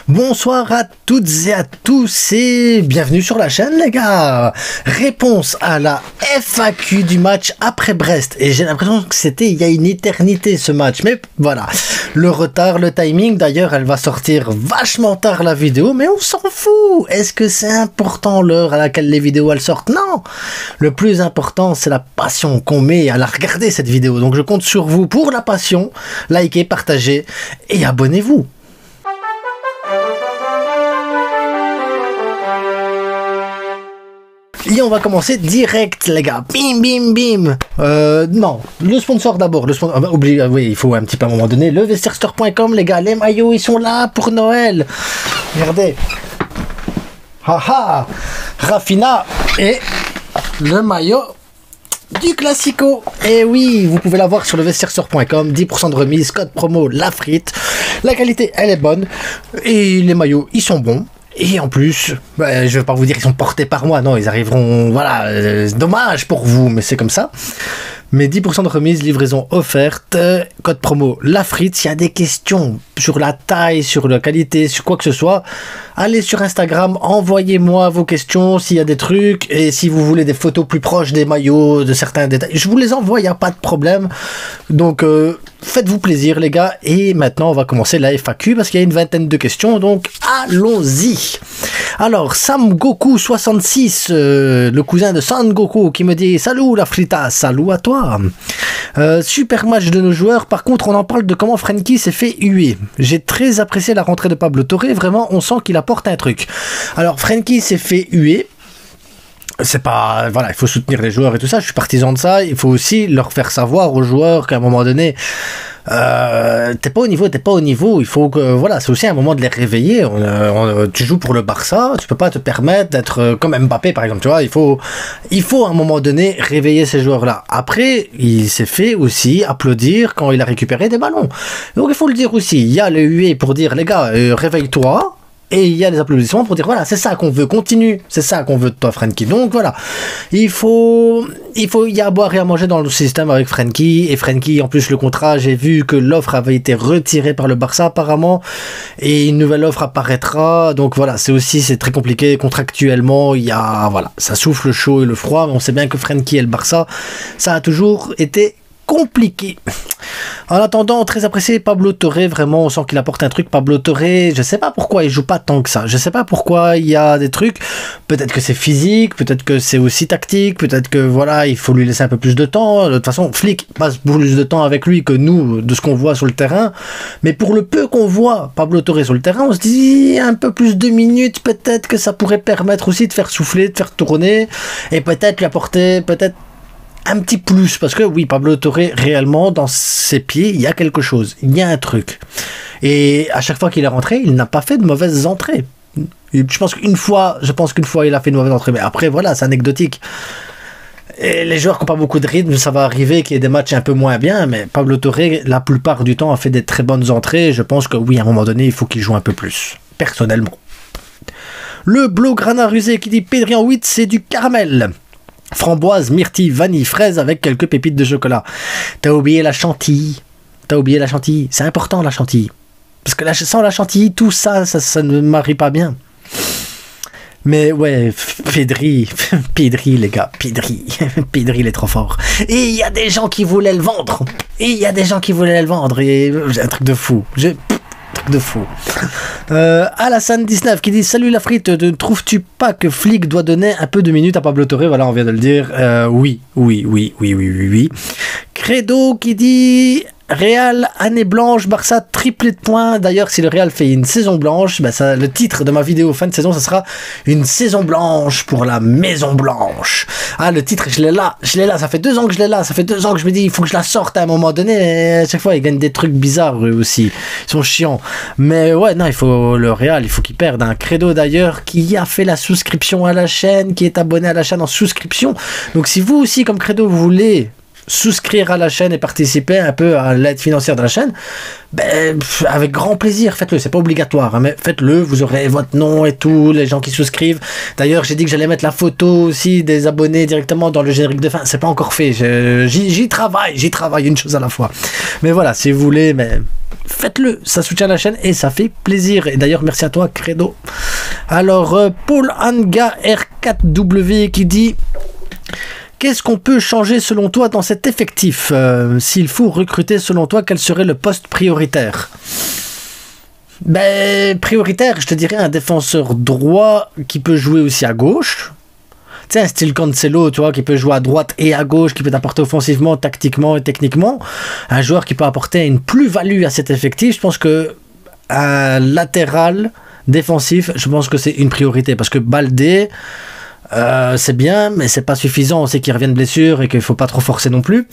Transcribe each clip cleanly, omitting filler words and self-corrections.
Bonsoir à toutes et à tous et bienvenue sur la chaîne les gars. Réponse à la FAQ du match après Brest. Et j'ai l'impression que c'était il y a une éternité ce match. Mais voilà, le retard, le timing. D'ailleurs elle va sortir vachement tard la vidéo. Mais on s'en fout. Est-ce que c'est important l'heure à laquelle les vidéos elles sortent? Non. Le plus important c'est la passion qu'on met à la regarder cette vidéo. Donc je compte sur vous pour la passion. Likez, partagez et abonnez-vous. Et on va commencer direct les gars, bim bim bim. Non, le sponsor d'abord, oui, il faut un petit peu à un moment donné, le vestiairestore.com les gars, les maillots ils sont là pour Noël. Regardez, haha, Rafinha et le maillot du Classico. Et oui, vous pouvez l'avoir sur le vestiairestore.com, 10% de remise, code promo la frite. La qualité elle est bonne et les maillots ils sont bons. Et en plus, je vais pas vous dire qu'ils sont portés par moi, non, ils arriveront, voilà, dommage pour vous, mais c'est comme ça. Mais 10% de remise, livraison offerte, code promo la frite. S'il y a des questions sur la taille, sur la qualité, sur quoi que ce soit, allez sur Instagram, envoyez-moi vos questions s'il y a des trucs. Et si vous voulez des photos plus proches des maillots, de certains détails, je vous les envoie, il n'y a pas de problème. Donc faites-vous plaisir les gars. Et maintenant on va commencer la FAQ parce qu'il y a une vingtaine de questions, donc allons-y. Alors Sam Goku 66, le cousin de San Goku qui me dit salut la frita, salut à toi. Super match de nos joueurs. Par contre on en parle de comment Frenkie s'est fait huer. J'ai très apprécié la rentrée de Pablo Torre, vraiment on sent qu'il apporte un truc. Alors Frenkie s'est fait huer, c'est pas, voilà, il faut soutenir les joueurs et tout ça, je suis partisan de ça. Il faut aussi leur faire savoir aux joueurs qu'à un moment donné t'es pas au niveau, il faut que, voilà, c'est aussi un moment de les réveiller. Tu joues pour le Barça, tu peux pas te permettre d'être comme Mbappé par exemple, tu vois, il faut à un moment donné réveiller ces joueurs là. Après il s'est fait aussi applaudir quand il a récupéré des ballons, donc il faut le dire aussi, il y a le huée pour dire les gars réveille-toi. Et il y a les applaudissements pour dire voilà, c'est ça qu'on veut, continue, c'est ça qu'on veut de toi Frenkie. Donc voilà, il y a à boire et à manger dans le système avec Frenkie. Et Frenkie, en plus le contrat, j'ai vu que l'offre avait été retirée par le Barça apparemment, et une nouvelle offre apparaîtra. Donc voilà, c'est très compliqué contractuellement. Il y a, voilà, ça souffle le chaud et le froid, mais on sait bien que Frenkie et le Barça, ça a toujours été compliqué. En attendant, très apprécié Pablo Torre, vraiment on sent qu'il apporte un truc. Pablo Torre, je sais pas pourquoi il joue pas tant que ça, je sais pas pourquoi il y a des trucs, peut-être que c'est physique, peut-être que c'est aussi tactique, peut-être que voilà, il faut lui laisser un peu plus de temps. De toute façon, Flick passe plus de temps avec lui que nous, de ce qu'on voit sur le terrain, mais pour le peu qu'on voit Pablo Torre sur le terrain, on se dit un peu plus de minutes, peut-être que ça pourrait permettre aussi de faire souffler, de faire tourner, et peut-être lui apporter, peut-être un petit plus, parce que oui, Pablo Torre, réellement, dans ses pieds, il y a quelque chose, il y a un truc. Et à chaque fois qu'il est rentré, il n'a pas fait de mauvaises entrées. Je pense qu'une fois, il a fait une mauvaise entrée, mais après, voilà, c'est anecdotique. Et les joueurs qui n'ont pas beaucoup de rythme, ça va arriver qu'il y ait des matchs un peu moins bien, mais Pablo Torre, la plupart du temps, a fait des très bonnes entrées. Je pense que oui, à un moment donné, il faut qu'il joue un peu plus, personnellement. Le Blaugrana rusé qui dit Pedri en 8, c'est du caramel. Framboise, myrtille, vanille, fraise avec quelques pépites de chocolat. T'as oublié la chantilly. C'est important la chantilly. Parce que sans la chantilly, tout ça ne marie pas bien. Mais ouais, Pedri les gars, Pedri il est trop fort. Et il y a des gens qui voulaient le vendre. Et un truc de fou. De fou. Alassane 19 qui dit salut la frite, ne trouves-tu pas que Flick doit donner un peu de minutes à Pablo Torre? Voilà, on vient de le dire. Oui. Credo qui dit Real, année blanche, Barça, triplé de points. D'ailleurs, si le Real fait une saison blanche, le titre de ma vidéo fin de saison, ça sera une saison blanche pour la Maison Blanche. Ah, le titre, je l'ai là, ça fait 2 ans que je l'ai là, ça fait 2 ans que je me dis, il faut que je la sorte à un moment donné, et à chaque fois, ils gagnent des trucs bizarres, eux aussi. Ils sont chiants. Mais ouais, non, le Real, il faut qu'il perde. Un Credo, d'ailleurs, qui a fait la souscription à la chaîne, qui est abonné à la chaîne en souscription. Donc, si vous aussi, comme Credo, vous voulez souscrire à la chaîne et participer un peu à l'aide financière de la chaîne, ben, avec grand plaisir, faites-le. C'est pas obligatoire, hein, mais faites-le. Vous aurez votre nom et tout, les gens qui souscrivent. D'ailleurs, j'ai dit que j'allais mettre la photo aussi des abonnés directement dans le générique de fin. C'est pas encore fait. J'y travaille une chose à la fois. Mais voilà, si vous voulez, mais faites-le. Ça soutient la chaîne et ça fait plaisir. Et d'ailleurs, merci à toi, Credo. Alors, Paul Anga R4W qui dit: qu'est-ce qu'on peut changer selon toi dans cet effectif? S'il faut recruter selon toi, quel serait le poste prioritaire? Ben, prioritaire, je te dirais un défenseur droit qui peut jouer aussi à gauche. Tu sais, un style Cancelo, tu vois, qui peut jouer à droite et à gauche, qui peut t'apporter offensivement, tactiquement et techniquement. Un joueur qui peut apporter une plus-value à cet effectif. Je pense que un latéral défensif, je pense que c'est une priorité. Parce que Baldé, c'est bien, mais c'est pas suffisant. On sait qu'il revient de blessure et qu'il faut pas trop forcer non plus.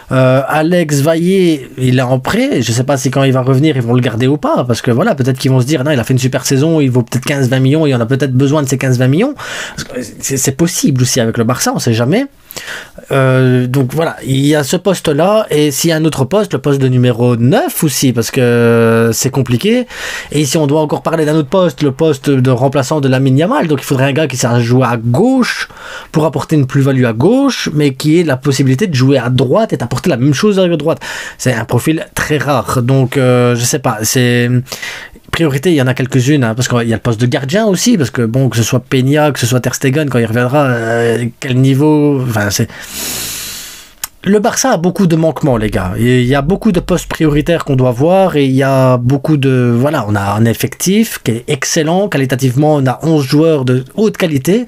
Alex Vaillé, il est en prêt. Je sais pas si quand il va revenir, ils vont le garder ou pas. Parce que voilà, peut-être qu'ils vont se dire, non, il a fait une super saison, il vaut peut-être 15-20 millions, et on a peut-être besoin de ces 15-20 millions. C'est possible aussi avec le Barça, on sait jamais. Donc voilà, il y a ce poste-là, et s'il y a un autre poste, le poste de numéro 9 aussi, parce que c'est compliqué. Et ici, on doit encore parler d'un autre poste, le poste de remplaçant de Lamine Yamal. Donc il faudrait un gars qui sait jouer à gauche pour apporter une plus-value à gauche, mais qui ait la possibilité de jouer à droite et d'apporter la même chose à droite. C'est un profil très rare. Donc je sais pas, c'est... Priorité, il y en a quelques-unes, hein, parce qu'il y a le poste de gardien aussi, parce que bon, que ce soit Peña, que ce soit Ter Stegen, quand il reviendra, quel niveau... Enfin, c'est... Le Barça a beaucoup de manquements, les gars. Il y a beaucoup de postes prioritaires qu'on doit voir, et il y a beaucoup de... Voilà, on a un effectif qui est excellent. Qualitativement, on a 11 joueurs de haute qualité.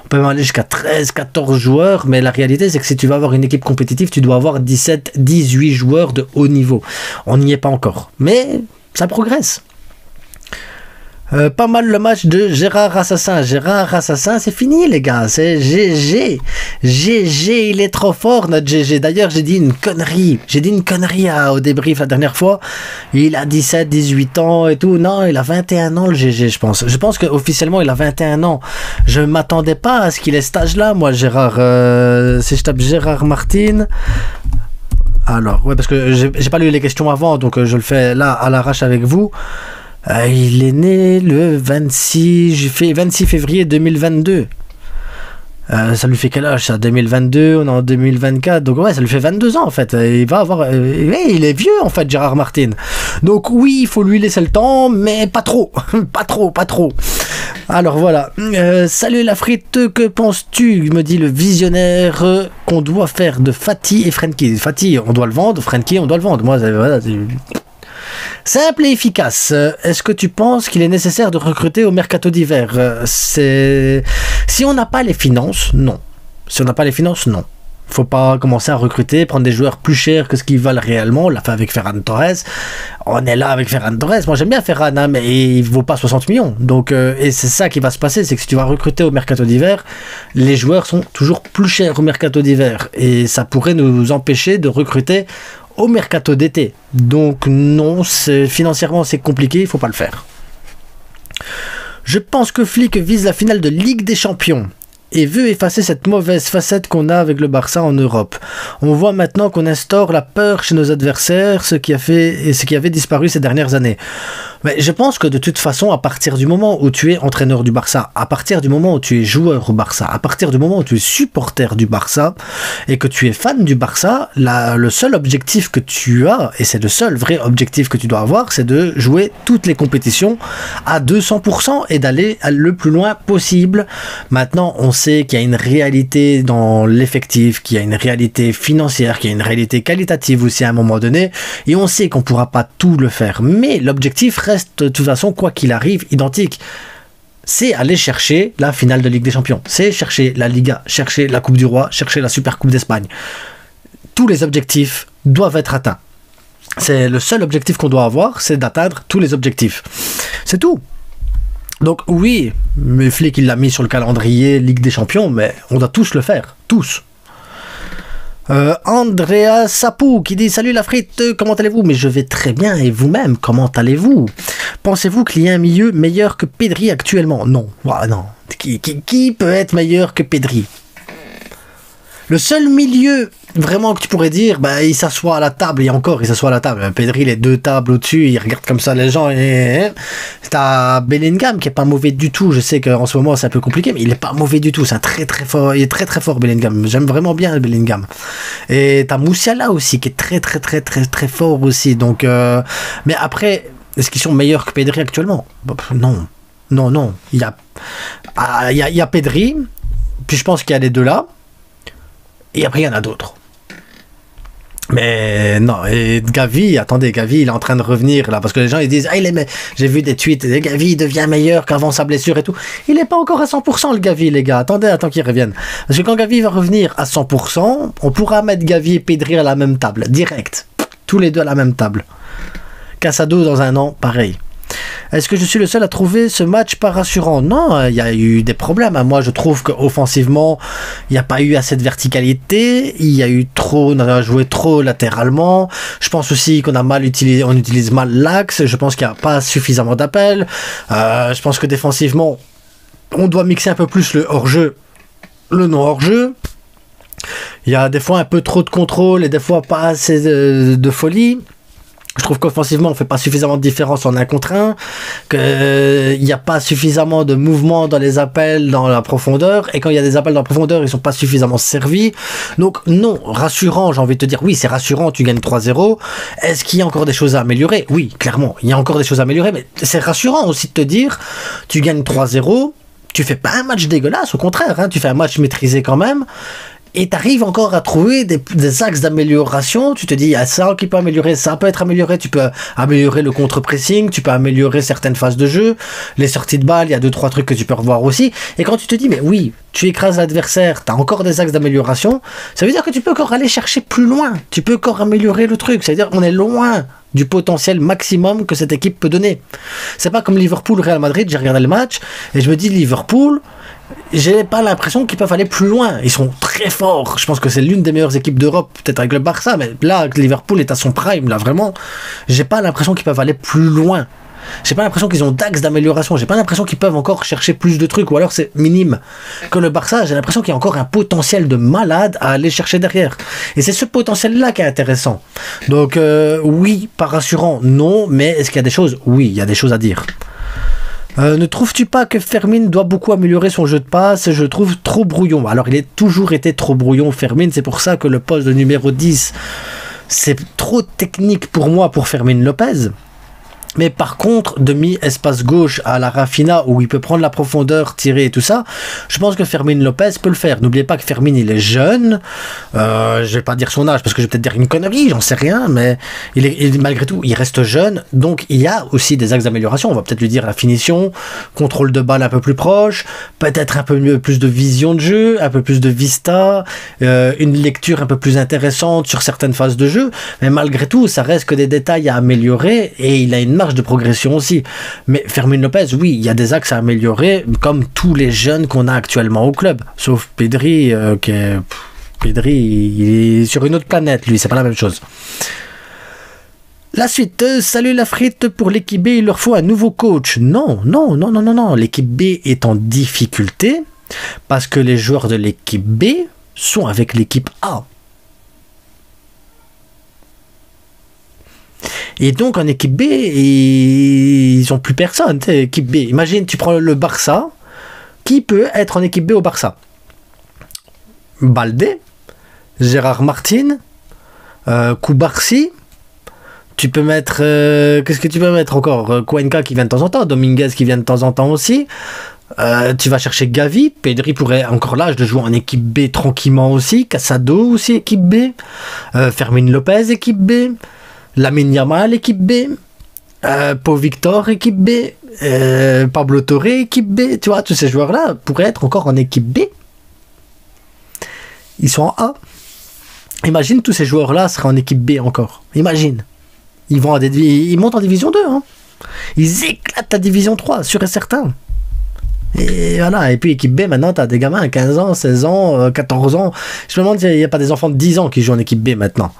On peut même aller jusqu'à 13, 14 joueurs, mais la réalité, c'est que si tu vas avoir une équipe compétitive, tu dois avoir 17, 18 joueurs de haut niveau. On n'y est pas encore. Mais ça progresse. Pas mal le match de Gérard Assassin. Gérard Assassin, c'est fini, les gars. C'est GG. GG, il est trop fort, notre GG. D'ailleurs, j'ai dit une connerie. Au débrief la dernière fois. Il a 17, 18 ans et tout. Non, il a 21 ans, le GG, je pense. Je pense qu'officiellement, il a 21 ans. Je m'attendais pas à ce qu'il ait cet âge-là, moi, Gérard. Si je tape Gérard Martin... Alors, ouais, parce que j'ai pas lu les questions avant, donc je le fais là, à l'arrache avec vous. Il est né le 26 février 2022. Ça lui fait quel âge ça? 2022, on est en 2024, donc ouais, ça lui fait 22 ans en fait. Il va avoir, il est vieux en fait, Gérard Martin. Donc oui, il faut lui laisser le temps, mais pas trop, pas trop. Alors voilà. Salut la frite, que penses-tu? Me dit le visionnaire, qu'on doit faire de Fati et Frenkie. Fati, on doit le vendre. Frenkie, on doit le vendre. Moi, voilà. Simple et efficace. Est-ce que tu penses qu'il est nécessaire de recruter au mercato d'hiver? Si on n'a pas les finances, non. Faut pas commencer à recruter, prendre des joueurs plus chers que ce qu'ils valent réellement. On l'a fait avec Ferran Torres. On est là avec Ferran Torres. Moi, j'aime bien Ferran, hein, mais il vaut pas 60 millions. Donc, et c'est ça qui va se passer, c'est que si tu vas recruter au mercato d'hiver, les joueurs sont toujours plus chers au mercato d'hiver. Et ça pourrait nous empêcher de recruter au mercato d'été. Donc non, financièrement c'est compliqué, il faut pas le faire. Je pense que Flick vise la finale de Ligue des Champions et veut effacer cette mauvaise facette qu'on a avec le Barça en Europe. On voit maintenant qu'on instaure la peur chez nos adversaires, ce qui avait disparu ces dernières années. Mais je pense que de toute façon, à partir du moment où tu es entraîneur du Barça, à partir du moment où tu es joueur au Barça, à partir du moment où tu es supporter du Barça et que tu es fan du Barça, le seul objectif que tu as, et c'est le seul vrai objectif que tu dois avoir, c'est de jouer toutes les compétitions à 200% et d'aller le plus loin possible. Maintenant, on sait qu'il y a une réalité dans l'effectif, qu'il y a une réalité financière, qu'il y a une réalité qualitative aussi à un moment donné, et on sait qu'on ne pourra pas tout le faire. Mais l'objectif reste de toute façon, quoi qu'il arrive, identique. C'est aller chercher la finale de Ligue des Champions. C'est chercher la Liga, chercher la Coupe du Roi, chercher la Super Coupe d'Espagne. Tous les objectifs doivent être atteints. C'est le seul objectif qu'on doit avoir, c'est d'atteindre tous les objectifs. C'est tout. Donc oui, mais Flick il l'a mis sur le calendrier Ligue des Champions, mais on doit tous le faire. Tous. Andrea Sapou qui dit salut la frite, comment allez-vous? Mais je vais très bien, et vous-même, comment allez-vous? Pensez-vous qu'il y a un milieu meilleur que Pedri actuellement? Non, non. Qui peut être meilleur que Pedri? Le seul milieu vraiment que tu pourrais dire, bah, il s'assoit à la table, et encore, il s'assoit à la table. Pedri, les 2 tables au-dessus, il regarde comme ça les gens. T'as Bellingham qui est pas mauvais du tout. Je sais qu'en ce moment c'est un peu compliqué, mais il est pas mauvais du tout. C'est un très très fort. Il est très très fort, Bellingham. J'aime vraiment bien Bellingham. Et t'as Moussiala aussi qui est très très très très très fort aussi. Donc, mais après, est-ce qu'ils sont meilleurs que Pedri actuellement? Non, non, non. Il y a Pedri, puis je pense qu'il y a les deux là. Et après, il y en a d'autres. Mais non, et Gavi, attendez, Gavi, il est en train de revenir là, parce que les gens ils disent, ah, j'ai vu des tweets, Gavi devient meilleur qu'avant sa blessure et tout. Il n'est pas encore à 100% le Gavi, les gars. Attendez qu'il revienne. Parce que quand Gavi va revenir à 100%, on pourra mettre Gavi et Pedri à la même table, direct. Tous les deux à la même table. Casado dans un an, pareil. Est-ce que je suis le seul à trouver ce match pas rassurant? Non, il y a eu des problèmes. Moi, je trouve qu'offensivement, il n'y a pas eu assez de verticalité. On a joué trop latéralement. Je pense aussi qu'on on utilise mal l'axe. Je pense qu'il n'y a pas suffisamment d'appels. Je pense que défensivement, on doit mixer un peu plus le hors-jeu, le non hors-jeu. Il y a des fois un peu trop de contrôle et des fois pas assez de folie. Je trouve qu'offensivement, on fait pas suffisamment de différence en 1 contre 1, qu'il n'y a pas suffisamment de mouvement dans les appels dans la profondeur, et quand il y a des appels dans la profondeur, ils sont pas suffisamment servis. Donc non, rassurant, j'ai envie de te dire, oui, c'est rassurant, tu gagnes 3-0. Est-ce qu'il y a encore des choses à améliorer? Oui, clairement, il y a encore des choses à améliorer, mais c'est rassurant aussi de te dire, tu gagnes 3-0, tu fais pas un match dégueulasse, au contraire, hein, tu fais un match maîtrisé quand même. Et tu arrives encore à trouver des axes d'amélioration. Tu te dis, il y a ça qui peut améliorer, ça peut être amélioré. Tu peux améliorer le contre-pressing, tu peux améliorer certaines phases de jeu, les sorties de balles, il y a 2-3 trucs que tu peux revoir aussi. Et quand tu te dis, mais oui, tu écrases l'adversaire, tu as encore des axes d'amélioration, ça veut dire que tu peux encore aller chercher plus loin. Tu peux encore améliorer le truc. C'est-à-dire qu'on est loin du potentiel maximum que cette équipe peut donner. C'est pas comme Liverpool-Real Madrid, j'ai regardé le match, et je me dis, Liverpool, j'ai pas l'impression qu'ils peuvent aller plus loin. Ils sont très forts. Je pense que c'est l'une des meilleures équipes d'Europe, peut-être avec le Barça, mais là, Liverpool est à son prime, là, vraiment. J'ai pas l'impression qu'ils peuvent aller plus loin. J'ai pas l'impression qu'ils ont d'axes d'amélioration. J'ai pas l'impression qu'ils peuvent encore chercher plus de trucs, ou alors c'est minime. Que le Barça, j'ai l'impression qu'il y a encore un potentiel de malade à aller chercher derrière. Et c'est ce potentiel-là qui est intéressant. Donc, oui, pas rassurant, non, mais est-ce qu'il y a des choses? Oui, il y a des choses à dire. Ne trouves-tu pas que Fermin doit beaucoup améliorer son jeu de passe? Je le trouve trop brouillon. Alors, il a toujours été trop brouillon, Fermin. C'est pour ça que le poste de numéro 10, c'est trop technique pour moi, pour Fermin Lopez. Mais par contre, demi-espace gauche à la Rafinha, où il peut prendre la profondeur, tirer et tout ça, je pense que Fermin Lopez peut le faire. N'oubliez pas que Fermin, il est jeune. Je vais pas dire son âge, parce que je vais peut-être dire une connerie, j'en sais rien, mais malgré tout, il reste jeune. Donc, il y a aussi des axes d'amélioration. On va peut-être lui dire la finition, contrôle de balle un peu plus proche, peut-être un peu plus de vision de jeu, un peu plus de vista, une lecture un peu plus intéressante sur certaines phases de jeu. Mais malgré tout, ça reste que des détails à améliorer, et il a une marge de progression aussi. Mais Fermin Lopez, oui, il y a des axes à améliorer, comme tous les jeunes qu'on a actuellement au club, sauf Pedri, Pedri, il est sur une autre planète, lui, c'est pas la même chose. La suite, salut la frite, pour l'équipe B, il leur faut un nouveau coach. Non, non, non, non, non, non, l'équipe B est en difficulté parce que les joueurs de l'équipe B sont avec l'équipe A. Et donc en équipe B, ils n'ont plus personne. Équipe B. Imagine, tu prends le Barça. Qui peut être en équipe B au Barça? Baldé, Gérard Martin, Koubarsi. Tu peux mettre... qu'est-ce que tu peux mettre encore? Cuenca qui vient de temps en temps. Dominguez qui vient de temps en temps aussi. Tu vas chercher Gavi. Pedri pourrait encore l'âge de jouer en équipe B tranquillement aussi. Casado aussi, équipe B. Fermin Lopez, équipe B. Lamine Yamal, équipe B, Pau Victor, équipe B, Pablo Torre, équipe B, tu vois, tous ces joueurs-là pourraient être encore en équipe B. Ils sont en A. Imagine, tous ces joueurs-là seraient en équipe B encore. Imagine. Ils montent en division 2. Hein. Ils éclatent la division 3, sûr et certain. Et voilà, et puis équipe B, maintenant, tu as des gamins à 15 ans, 16 ans, 14 ans. Je me demande s'il n'y a pas des enfants de 10 ans qui jouent en équipe B maintenant.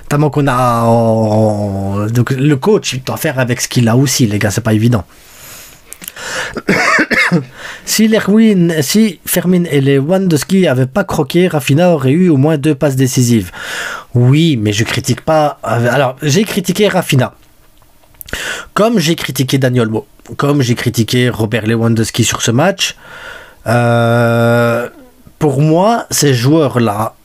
Tellement qu'on a... Donc, le coach, il doit faire avec ce qu'il a aussi, les gars, c'est pas évident. Si Fermin et Lewandowski n'avaient pas croqué, Rafinha aurait eu au moins 2 passes décisives. Oui, mais je critique pas... Alors, j'ai critiqué Rafinha. Comme j'ai critiqué Dani Olmo. Comme j'ai critiqué Robert Lewandowski sur ce match. Pour moi, ces joueurs-là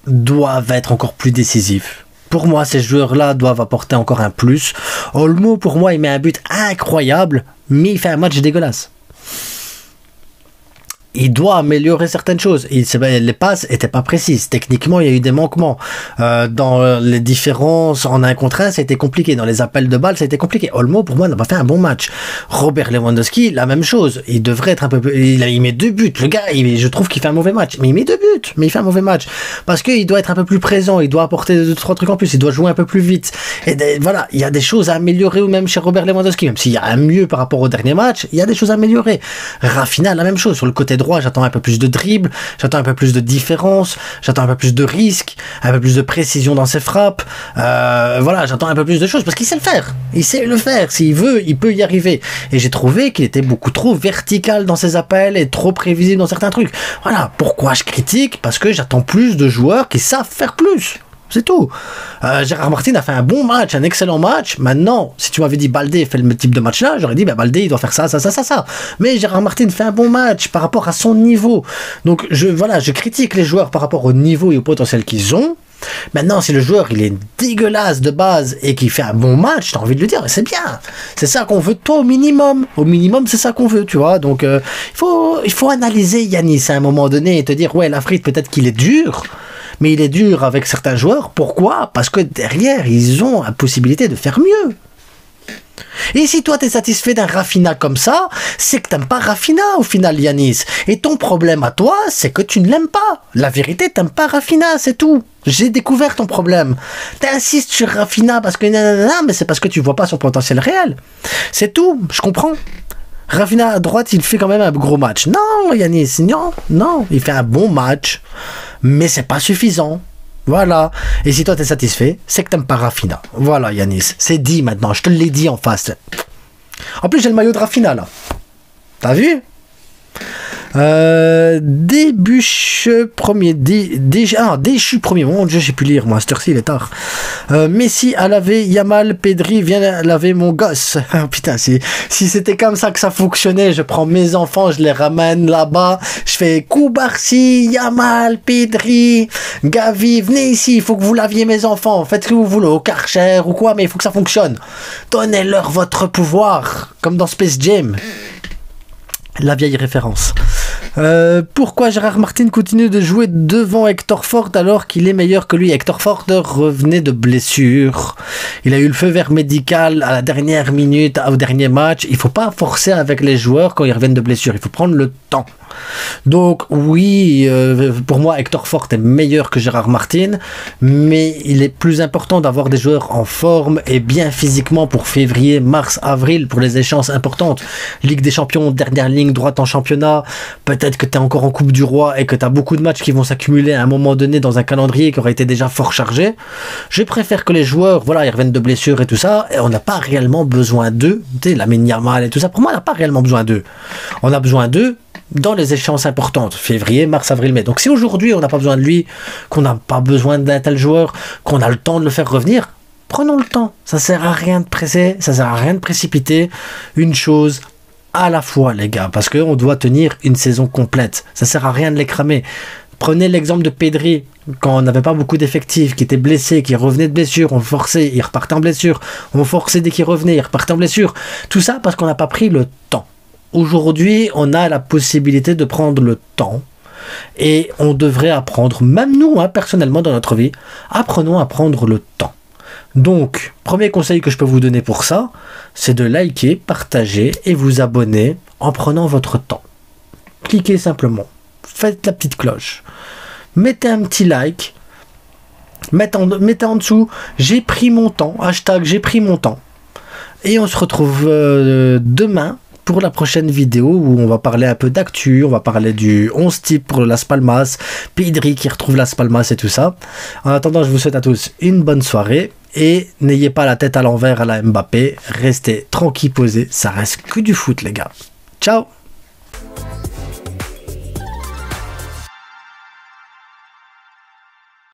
doivent être encore plus décisifs. Pour moi, ces joueurs-là doivent apporter encore un plus. Olmo, pour moi, il met un but incroyable, mais il fait un match dégueulasse. Il doit améliorer certaines choses. Les passes étaient pas précises. Techniquement, il y a eu des manquements. Dans les différences en 1 contre 1, ça a été compliqué. Dans les appels de balles, ça a été compliqué. Olmo, pour moi, n'a pas fait un bon match. Robert Lewandowski, la même chose. Il devrait être un peu plus... Il met 2 buts. Le gars, je trouve qu'il fait un mauvais match. Mais il met 2 buts. Mais il fait un mauvais match. Parce qu'il doit être un peu plus présent. Il doit apporter 2-3 trucs en plus. Il doit jouer un peu plus vite. Et voilà, il y a des choses à améliorer, ou même chez Robert Lewandowski. Même s'il y a un mieux par rapport au dernier match, il y a des choses à améliorer. Rafinha, la même chose. Sur le côté droit, j'attends un peu plus de dribble, j'attends un peu plus de différence, j'attends un peu plus de risque, un peu plus de précision dans ses frappes. Voilà, j'attends un peu plus de choses parce qu'il sait le faire. Il sait le faire. S'il veut, il peut y arriver. Et j'ai trouvé qu'il était beaucoup trop vertical dans ses appels et trop prévisible dans certains trucs. Voilà, pourquoi je critique? Parce que j'attends plus de joueurs qui savent faire plus. C'est tout. Gérard Martin a fait un bon match, un excellent match. Maintenant, si tu m'avais dit Baldé fait le type de match-là, j'aurais dit Baldé il doit faire ça. Mais Gérard Martin fait un bon match par rapport à son niveau. Donc je critique les joueurs par rapport au niveau et au potentiel qu'ils ont. Maintenant, si le joueur il est dégueulasse de base et qu'il fait un bon match, t'as envie de lui dire, c'est bien. C'est ça qu'on veut de toi au minimum. Au minimum, c'est ça qu'on veut, tu vois. Donc, il faut analyser Yanis à un moment donné et te dire, ouais, la frite, peut-être qu'il est dur. Mais il est dur avec certains joueurs. Pourquoi? Parce que derrière, ils ont la possibilité de faire mieux. Et si toi, tu es satisfait d'un Rafinha comme ça, c'est que tu n'aimes pas Rafinha au final, Yanis. Et ton problème à toi, c'est que tu ne l'aimes pas. La vérité, tu n'aimes pas Rafinha, c'est tout. J'ai découvert ton problème. Tu insistes sur Rafinha parce que mais c'est parce que tu vois pas son potentiel réel. C'est tout, je comprends. Rafinha à droite, il fait quand même un gros match. Non, Yanis, non, il fait un bon match, mais c'est pas suffisant. Voilà. Et si toi t'es satisfait, c'est que t'aimes pas Rafinha. Voilà, Yanis, c'est dit maintenant, je te l'ai dit en face. En plus, j'ai le maillot de Rafinha là. T'as vu? Débuche premier, déchu premier. Mon Dieu, j'ai pu lire, moi, à cette heure-ci, il est tard. Messi a lavé Yamal, Pedri vient laver mon gosse. Putain, si c'était comme ça que ça fonctionnait, je prends mes enfants, je les ramène là-bas, je fais Koubarsi, Yamal, Pedri, Gavi, venez ici, il faut que vous laviez mes enfants, faites ce que vous voulez, au Karcher ou quoi, mais il faut que ça fonctionne. Donnez-leur votre pouvoir, comme dans Space Jam. La vieille référence. Pourquoi Gérard Martin continue de jouer devant Hector Ford alors qu'il est meilleur que lui? Hector Ford revenait de blessure. Il a eu le feu vert médical à la dernière minute, au dernier match. Il faut pas forcer avec les joueurs quand ils reviennent de blessure. Il faut prendre le temps. Donc oui, pour moi Hector Ford est meilleur que Gérard Martin, mais il est plus important d'avoir des joueurs en forme et bien physiquement pour février, mars, avril, pour les échéances importantes. Ligue des Champions, dernière ligne droite en championnat, peut-être que tu es encore en Coupe du Roi et que tu as beaucoup de matchs qui vont s'accumuler à un moment donné dans un calendrier qui aurait été déjà fort chargé. Je préfère que les joueurs, voilà, ils reviennent de blessures et tout ça, et on n'a pas réellement besoin d'eux, tu sais, Lamine Yamal et tout ça, pour moi on n'a pas réellement besoin d'eux. On a besoin d'eux dans les échéances importantes, février, mars, avril, mai. Donc si aujourd'hui on n'a pas besoin de lui, qu'on n'a pas besoin d'un tel joueur, qu'on a le temps de le faire revenir, prenons le temps. Ça sert à rien de presser, ça sert à rien de précipiter. Une chose à la fois, les gars, parce qu'on doit tenir une saison complète. Ça sert à rien de les cramer. Prenez l'exemple de Pedri, quand on n'avait pas beaucoup d'effectifs, qui était blessé, qui revenait de blessure, on forçait, il repartait en blessure, on forçait dès qu'il revenait, il repartait en blessure. Tout ça parce qu'on n'a pas pris le temps. Aujourd'hui, on a la possibilité de prendre le temps et on devrait apprendre, même nous, personnellement dans notre vie, apprenons à prendre le temps. Donc, premier conseil que je peux vous donner pour ça, c'est de liker, partager et vous abonner en prenant votre temps. Cliquez simplement, faites la petite cloche, mettez un petit like, mettez en dessous, j'ai pris mon temps, hashtag j'ai pris mon temps. Et on se retrouve demain pour la prochaine vidéo où on va parler un peu d'actu, on va parler du 11 type pour Las Palmas, Pedri qui retrouve Las Palmas et tout ça. En attendant, je vous souhaite à tous une bonne soirée et n'ayez pas la tête à l'envers à la Mbappé, restez tranquille posé, ça reste que du foot les gars. Ciao.